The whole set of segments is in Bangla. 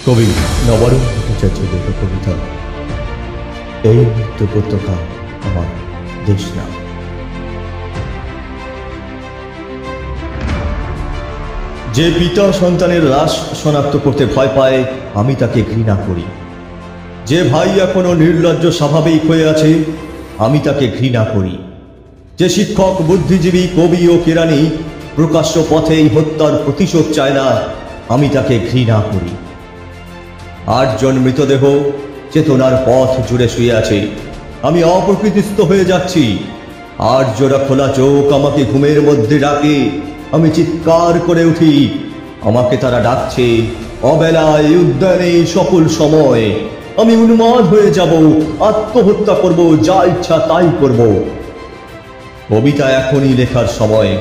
কবি নবরুণ ভট্টাচার্য লেখা কবিতা এই মৃত্যু উপত্যকা আমার দেশ না। যে পিতা সন্তানের লাশ শনাক্ত করতে ভয় পায় আমি তাকে ঘৃণা করি। যে ভাই এখনো নির্লজ্জ স্বাভাবিক হয়ে আছে আমি তাকে ঘৃণা করি। যে শিক্ষক, বুদ্ধিজীবী, কবি ও কেরানি প্রকাশ্য পথে এই হত্যার প্রতিশোধ চায় না আমি তাকে ঘৃণা করি। 8 জন মৃতদেহ চেতনার পথ জুড়ে শুয়ে আছে, আমি অপ্রকৃতিস্থ হয়ে যাচ্ছি। 8 জোড়া খোলা চোখ আমাকে ঘুমের মধ্যে ডাকে, আমি চিৎকার করে উঠি। আমাকে তারা ডাকছে অবেলায়, উদ্যানে, সকল সময়। আমি উন্মাদ হয়ে যাব, আত্মহত্যা করব, যা ইচ্ছা তাই করব। কবিতা এখনই লেখার সময়।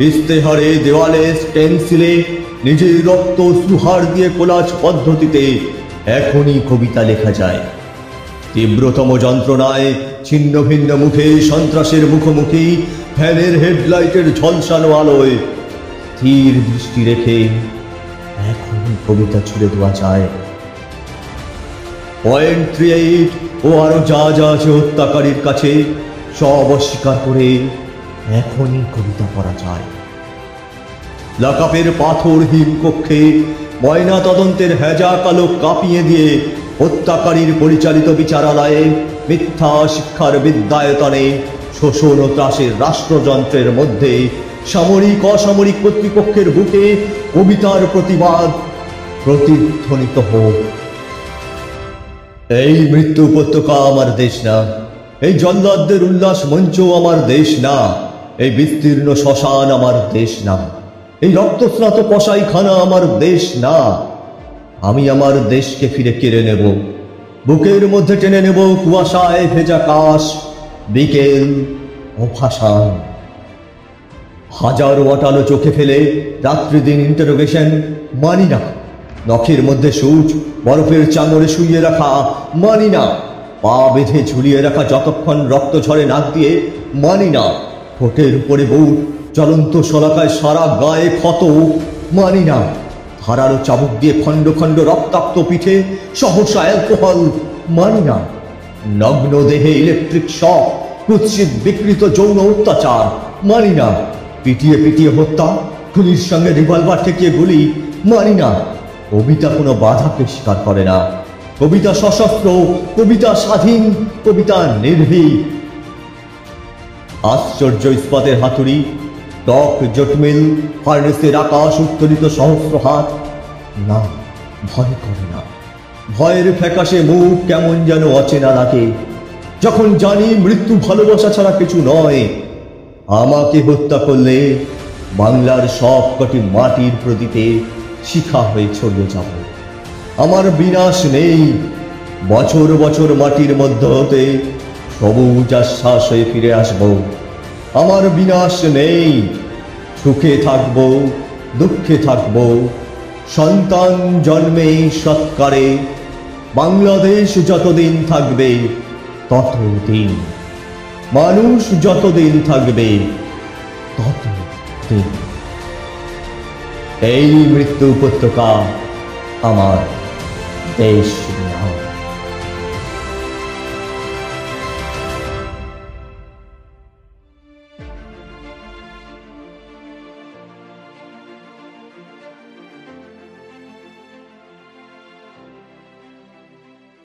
ইস্তেহারে, দেওয়ালে, স্টেনসিলে, নিজের রক্ত সুহার দিয়ে কোলাজ পদ্ধতিতে এখনই কবিতা লেখা যায়। তীব্রতম যন্ত্রণায়, ছিন্ন ভিন্ন মুখে, সন্ত্রাসের মুখোমুখি, ফ্যানের হেডলাইটের ঝলসানো আলোয় স্থির দৃষ্টি রেখে এখনই কবিতা ছুড়ে দেওয়া যায়। পয়েন্ট 38 ও আরো যা যা আছে হত্যাকারীর কাছে সব অস্বীকার করে এখনই কবিতা পড়া যায়। লাকাপের পাথরহীন কক্ষে ময়না তদন্তের হেজা কালো কাঁপিয়ে দিয়ে হত্যাকারীর পরিচালিত বিচারালয়ে, মিথ্যা শিক্ষার বিদ্যায়তনে, শোষণ ও ত্রাসের রাষ্ট্রযন্ত্রের মধ্যে, সামরিক অসামরিক কর্তৃপক্ষের বুকে কবিতার প্রতিবাদ প্রতিধ্বনিত হোক। এই মৃত্যু উপত্যকা আমার দেশ না, এই জল্লাদদের উল্লাস মঞ্চ আমার দেশ না, এই বিস্তীর্ণ শ্মশান আমার দেশ না, এই রক্তস্নাত কসাইখানা আমার দেশ না। আমি আমার দেশকে ফিরে কেড়ে নেব, বুকের মধ্যে টেনে নেব কুয়াশায় ভেজা কাশ, বিকেল ও ভাসান। হাজারো অটালো চোখে ফেলে রাত্রি দিন ইন্টারোগেশন মানি না। নখের মধ্যে সূচ, বরফের চাঙড়ে শুইয়ে রাখা মানি না। পা বেঁধে ঝুলিয়ে রাখা যতক্ষণ রক্ত ঝরে নাক দিয়ে মানি না। ঠোঁটের উপরে বুট, জ্বলন্ত শলাকায় সারা গায়ে ক্ষত মানি না। ধারালো চাবুক দিয়ে খণ্ড খণ্ড রক্তাক্ত পিঠে সহসা অ্যালকোহল মানি না। নগ্ন দেহে ইলেকট্রিক শক, কুৎসিত বিকৃত যৌন অত্যাচার মানি না। পিটিয়ে পিটিয়ে হত্যা, খুনির সঙ্গে রিভলভার ঠেকিয়ে গুলি মানি না। কবিতা কোনো বাধাকে স্বীকার করে না। কবিতা সশস্ত্র, কবিতা স্বাধীন, কবিতা নির্ভীক। আশ্চর্য ইস্পাতের হাতুড়ি, টক জটমিল, ফার্নেসের আকাশ উত্তোলিত সহস্র হাত না, ভয় করে না। ভয়ের ফ্যাকাশে মুখ কেমন যেন অচেনা লাগে। যখন জানি মৃত্যু ভালোবাসা ছাড়া কিছু নয়, আমাকে হত্যা করলে বাংলার সব কটি মাটির প্রদীপে শিখা হয়ে ছড়িয়ে যাব। আমার বিনাশ নেই, বছর বছর মাটির মধ্য হতে সবুজ আশ্বাস হয়ে ফিরে আসব। আমার বিনাশ নেই, সুখে থাকব, দুঃখে থাকব, সন্তান জন্মে সৎকারে। বাংলাদেশ যতদিন থাকবে ততদিন, মানুষ যতদিন থাকবে ততদিন। এই মৃত্যু উপত্যকা আমার দেশ।